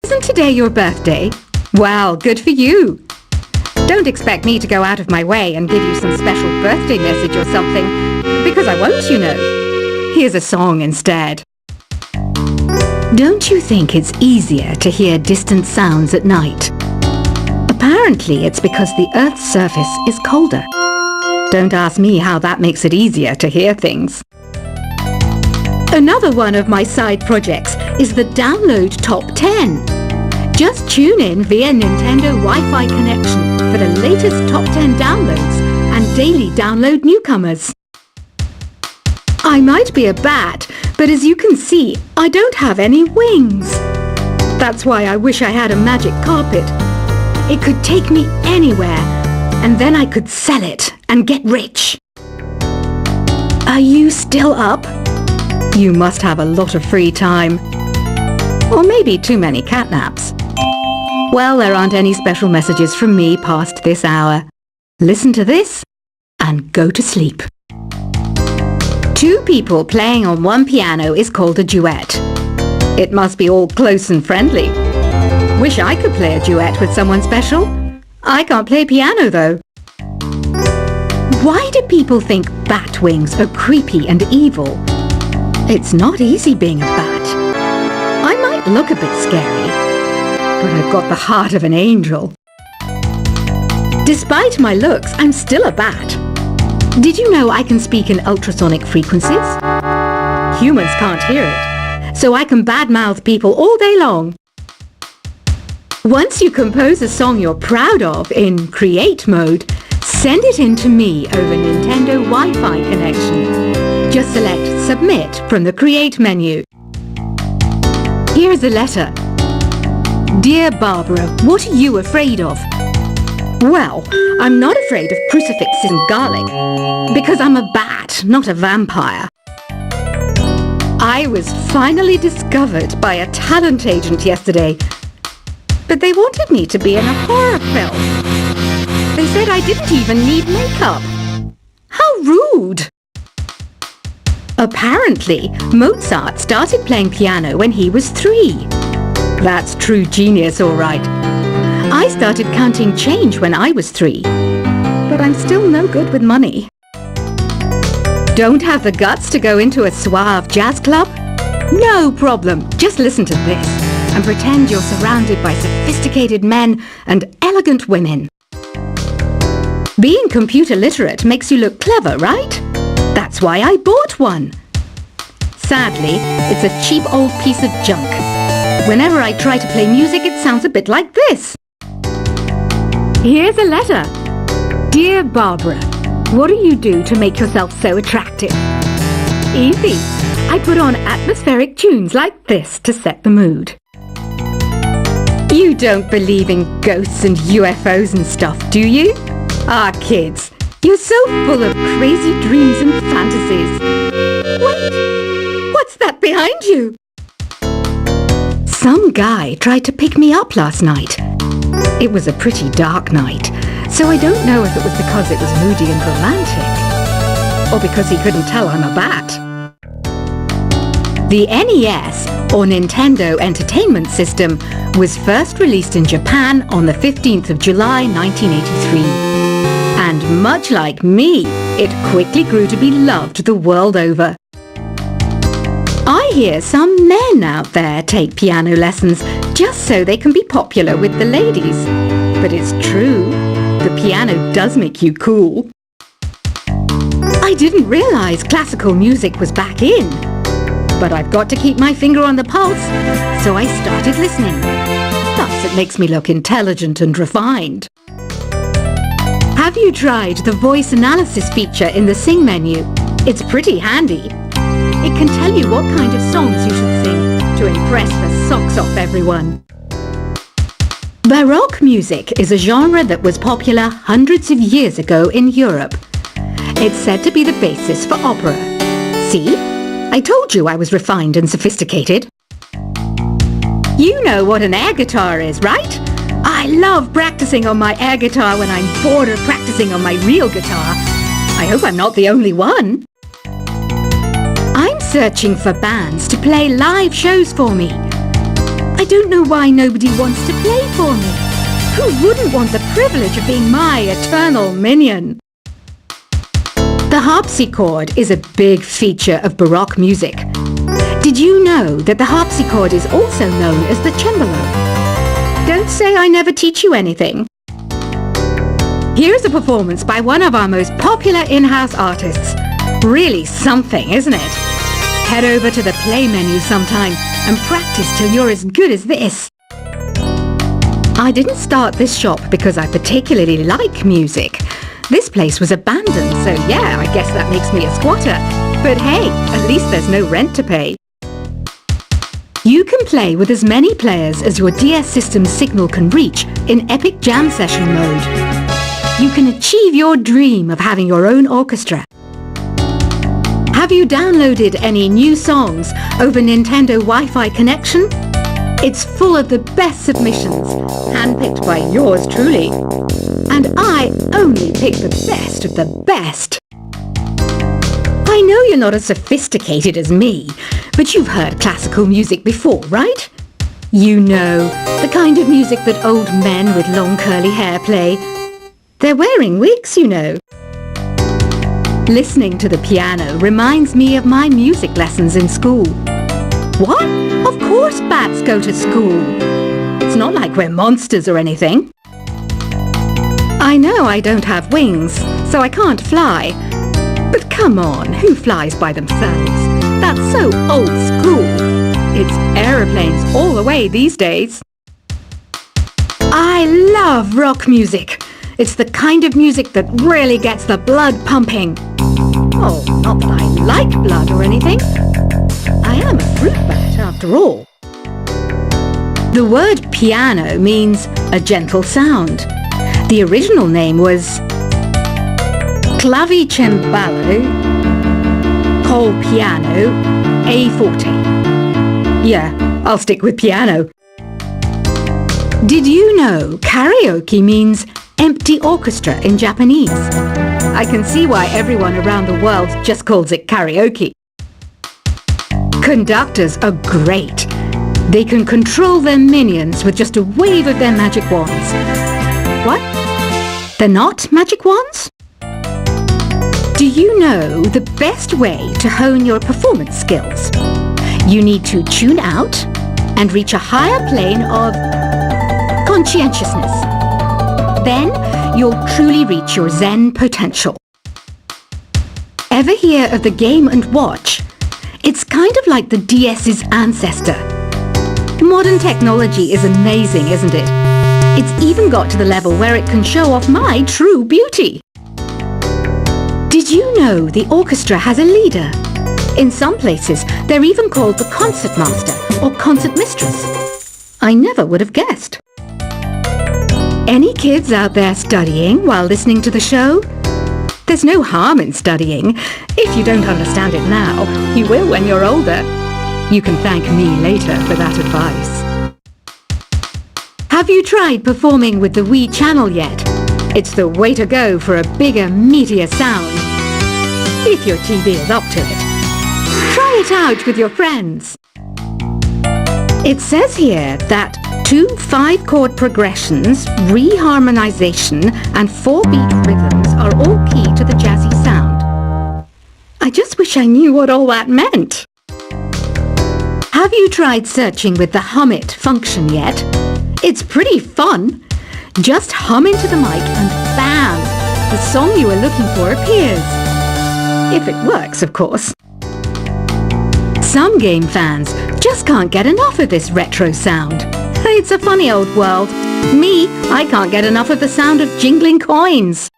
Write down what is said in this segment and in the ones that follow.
Isn't today your birthday? Well, good for you. Don't expect me to go out of my way and give you some special birthday message or something, because I won't, you know. Here's a song instead. Don't you think it's easier to hear distant sounds at night? Apparently, it's because the Earth's surface is colder. Don't ask me how that makes it easier to hear things. Another one of my side projects is the Download Top 10. Just tune in via Nintendo Wi-Fi connection for the latest Top 10 downloads and daily download newcomers. I might be a bat, but as you can see, I don't have any wings. That's why I wish I had a magic carpet. It could take me anywhere, and then I could sell it and get rich. Are you still up? You must have a lot of free time. Or maybe too many catnaps. Well, there aren't any special messages from me past this hour. Listen to this and go to sleep. Two people playing on one piano is called a duet. It must be all close and friendly. Wish I could play a duet with someone special. I can't play piano though. Why do people think bat wings are creepy and evil? It's not easy being a bat. I might look a bit scary, but I've got the heart of an angel. Despite my looks, I'm still a bat. Did you know I can speak in ultrasonic frequencies? Humans can't hear it, so I can badmouth people all day long. Once you compose a song you're proud of in Create mode, send it in to me over Nintendo Wi-Fi connection. Just select Submit from the Create menu. Here's a letter. Dear Barbara, what are you afraid of? Well, I'm not afraid of crucifixes and garlic, because I'm a bat, not a vampire. I was finally discovered by a talent agent yesterday, but they wanted me to be in a horror film. They said I didn't even need makeup. How rude! Apparently, Mozart started playing piano when he was 3. That's true genius, all right. I started counting change when I was 3, but I'm still no good with money. Don't have the guts to go into a suave jazz club? No problem. Just listen to this and pretend you're surrounded by sophisticated men and elegant women. Being computer literate makes you look clever, right? That's why I bought one. Sadly, it's a cheap old piece of junk. Whenever I try to play music, it sounds a bit like this. Here's a letter. Dear Barbara, what do you do to make yourself so attractive? Easy. I put on atmospheric tunes like this to set the mood. You don't believe in ghosts and UFOs and stuff, do you? Ah, kids, you're so full of crazy dreams and fantasies. Wait, what's that behind you? Some guy tried to pick me up last night. It was a pretty dark night, so I don't know if it was because it was moody and romantic, or because he couldn't tell I'm a bat. The NES, or Nintendo Entertainment System, was first released in Japan on the 15th of July 1983. And much like me, it quickly grew to be loved the world over. I hear some men out there take piano lessons just so they can be popular with the ladies. But it's true, the piano does make you cool. I didn't realize classical music was back in. But I've got to keep my finger on the pulse, so I started listening. Thus, it makes me look intelligent and refined. Have you tried the voice analysis feature in the Sing menu? It's pretty handy. It can tell you what kind of songs you should sing to impress the socks off everyone. Baroque music is a genre that was popular hundreds of years ago in Europe. It's said to be the basis for opera. See? I told you I was refined and sophisticated. You know what an air guitar is, right? I love practicing on my air guitar when I'm bored of practicing on my real guitar. I hope I'm not the only one. I'm searching for bands to play live shows for me. I don't know why nobody wants to play for me. Who wouldn't want the privilege of being my eternal minion? The harpsichord is a big feature of Baroque music. Did you know that the harpsichord is also known as the cembalo? Don't say I never teach you anything. Here's a performance by one of our most popular in-house artists. Really something, isn't it? Head over to the play menu sometime and practice till you're as good as this. I didn't start this shop because I particularly like music. This place was abandoned, so yeah, I guess that makes me a squatter. But hey, at least there's no rent to pay. You can play with as many players as your DS system's signal can reach in Epic Jam Session mode. You can achieve your dream of having your own orchestra. Have you downloaded any new songs over Nintendo Wi-Fi connection? It's full of the best submissions, handpicked by yours truly. And I only pick the best of the best. I know you're not as sophisticated as me, but you've heard classical music before, right? You know, the kind of music that old men with long curly hair play. They're wearing wigs, you know. Listening to the piano reminds me of my music lessons in school. What? Of course bats go to school. It's not like we're monsters or anything. I know I don't have wings, so I can't fly. But come on, who flies by themselves? That's so old school. It's aeroplanes all the way these days. I love rock music. It's the kind of music that really gets the blood pumping. Oh, not that I like blood or anything. I am a fruit bat after all. The word piano means a gentle sound. The original name was clavicembalo col piano a forte. Yeah, I'll stick with piano. Did you know karaoke means empty orchestra in Japanese? I can see why everyone around the world just calls it karaoke. Conductors are great. They can control their minions with just a wave of their magic wands. What? They're not magic wands? Do you know the best way to hone your performance skills? You need to tune out and reach a higher plane of conscientiousness. Then you'll truly reach your Zen potential. Ever hear of the Game & Watch? It's kind of like the DS's ancestor. Modern technology is amazing, isn't it? It's even got to the level where it can show off my true beauty. Did you know the orchestra has a leader? In some places, they're even called the concert master or concert mistress. I never would have guessed. Any kids out there studying while listening to the show? There's no harm in studying. If you don't understand it now, you will when you're older. You can thank me later for that advice. Have you tried performing with the Wii channel yet? It's the way to go for a bigger, meatier sound. If your TV is up to it. Try it out with your friends. It says here that 2 5-chord progressions, reharmonization, and 4-beat rhythms are all key to the jazzy sound. I just wish I knew what all that meant. Have you tried searching with the Hum It function yet? It's pretty fun. Just hum into the mic and bam! The song you are looking for appears. If it works, of course. Some game fans just can't get enough of this retro sound. It's a funny old world. Me, I can't get enough of the sound of jingling coins.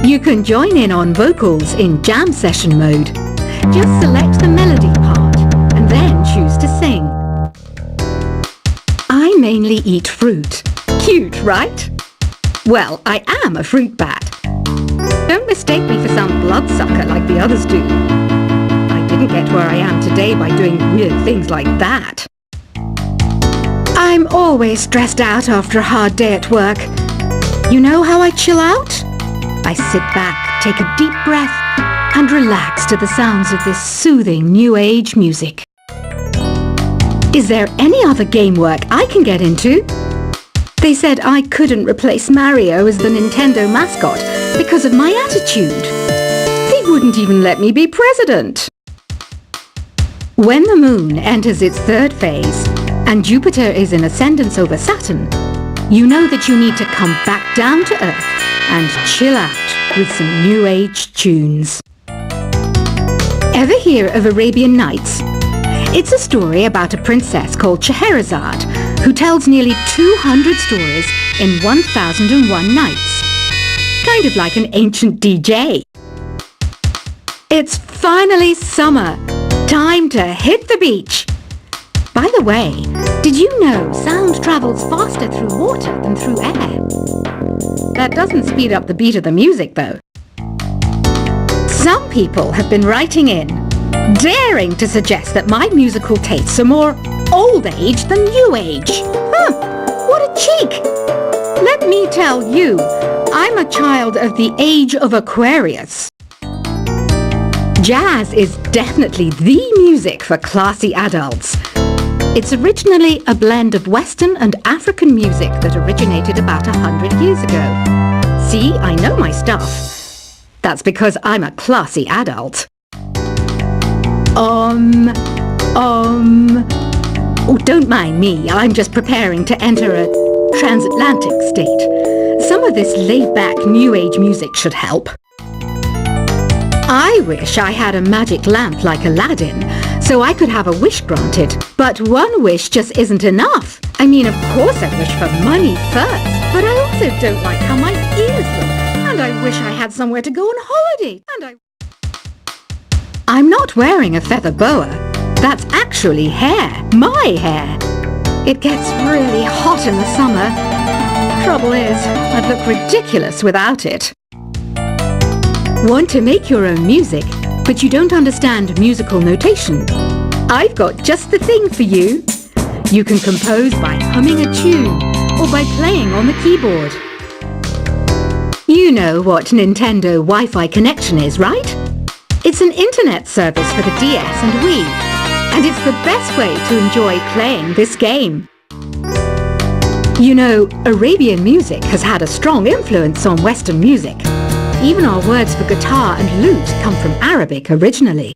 You can join in on vocals in jam session mode. Just select the melody part and then choose to sing. I mainly eat fruit. Cute, right? Well, I am a fruit bat. Don't mistake me for some bloodsucker like the others do. I didn't get where I am today by doing weird things like that. I'm always stressed out after a hard day at work. You know how I chill out? I sit back, take a deep breath, and relax to the sounds of this soothing new age music. Is there any other game work I can get into? They said I couldn't replace Mario as the Nintendo mascot because of my attitude. They wouldn't even let me be president. When the moon enters its third phase and Jupiter is in ascendance over Saturn, you know that you need to come back down to Earth and chill out with some New Age tunes. Ever hear of Arabian Nights? It's a story about a princess called Scheherazade who tells nearly 200 stories in 1001 nights. Kind of like an ancient DJ. It's finally summer. Time to hit the beach. By the way, did you know sound travels faster through water than through air? That doesn't speed up the beat of the music, though. Some people have been writing in, daring to suggest that my musical tastes are more old age than new age. What a cheek! Let me tell you, I'm a child of the age of Aquarius. Jazz is definitely the music for classy adults. It's originally a blend of Western and African music that originated about 100 years ago. See, I know my stuff. That's because I'm a classy adult. Oh, don't mind me. I'm just preparing to enter a transatlantic state. Some of this laid-back New Age music should help. I wish I had a magic lamp like Aladdin, so I could have a wish granted. But one wish just isn't enough. I mean, of course I wish for money first, but I also don't like how my ears look. And I wish I had somewhere to go on holiday. I'm not wearing a feather boa. That's actually hair. My hair. It gets really hot in the summer. Trouble is, I'd look ridiculous without it. Want to make your own music, but you don't understand musical notation? I've got just the thing for you. You can compose by humming a tune or by playing on the keyboard. You know what Nintendo Wi-Fi connection is, right? It's an internet service for the DS and Wii, and it's the best way to enjoy playing this game. You know, Arabian music has had a strong influence on Western music. Even our words for guitar and lute come from Arabic originally.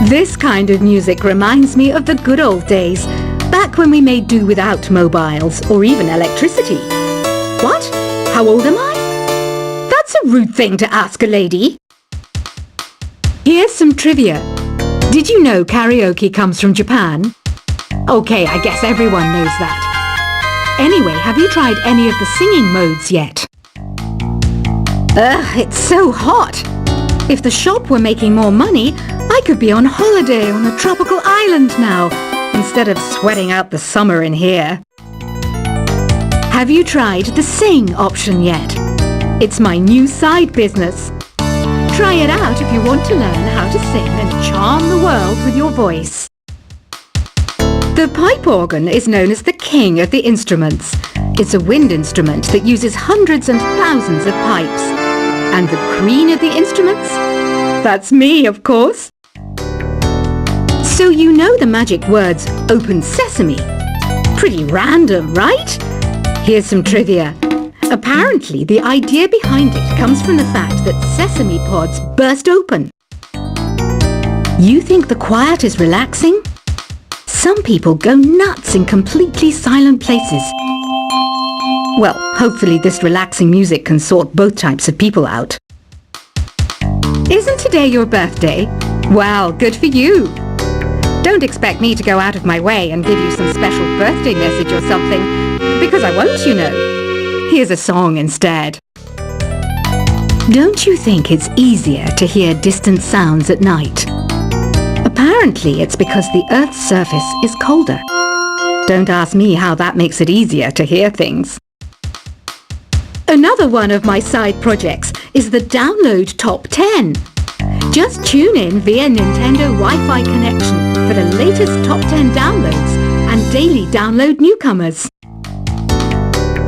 This kind of music reminds me of the good old days, back when we made do without mobiles or even electricity. What? How old am I? That's a rude thing to ask a lady. Here's some trivia. Did you know karaoke comes from Japan? Okay, I guess everyone knows that. Anyway, have you tried any of the singing modes yet? Ugh, it's so hot. If the shop were making more money, I could be on holiday on a tropical island now, instead of sweating out the summer in here. Have you tried the sing option yet? It's my new side business. Try it out if you want to learn how to sing and charm the world with your voice. The pipe organ is known as the king of the instruments. It's a wind instrument that uses hundreds and thousands of pipes. And the queen of the instruments? That's me, of course. So you know the magic words open sesame. Pretty random, right? Here's some trivia. Apparently, the idea behind it comes from the fact that sesame pods burst open. You think the quiet is relaxing? Some people go nuts in completely silent places. Well, hopefully this relaxing music can sort both types of people out. Isn't today your birthday? Well, good for you. Don't expect me to go out of my way and give you some special birthday message or something, because I won't, you know. Here's a song instead. Don't you think it's easier to hear distant sounds at night? Apparently it's because the Earth's surface is colder. Don't ask me how that makes it easier to hear things. Another one of my side projects is the Download Top 10. Just tune in via Nintendo Wi-Fi connection for the latest Top 10 downloads and daily download newcomers.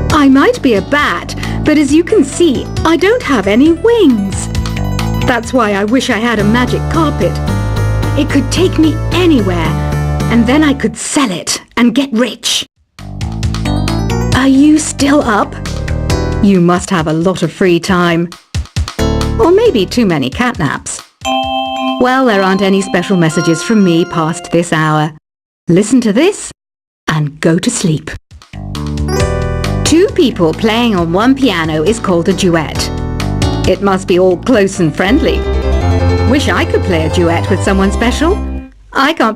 I might be a bat, but as you can see, I don't have any wings. That's why I wish I had a magic carpet. It could take me anywhere, and then I could sell it and get rich. Are you still up? You must have a lot of free time. Or maybe too many catnaps. Well, there aren't any special messages from me past this hour. Listen to this and go to sleep. Two people playing on one piano is called a duet. It must be all close and friendly. Wish I could play a duet with someone special. I can't play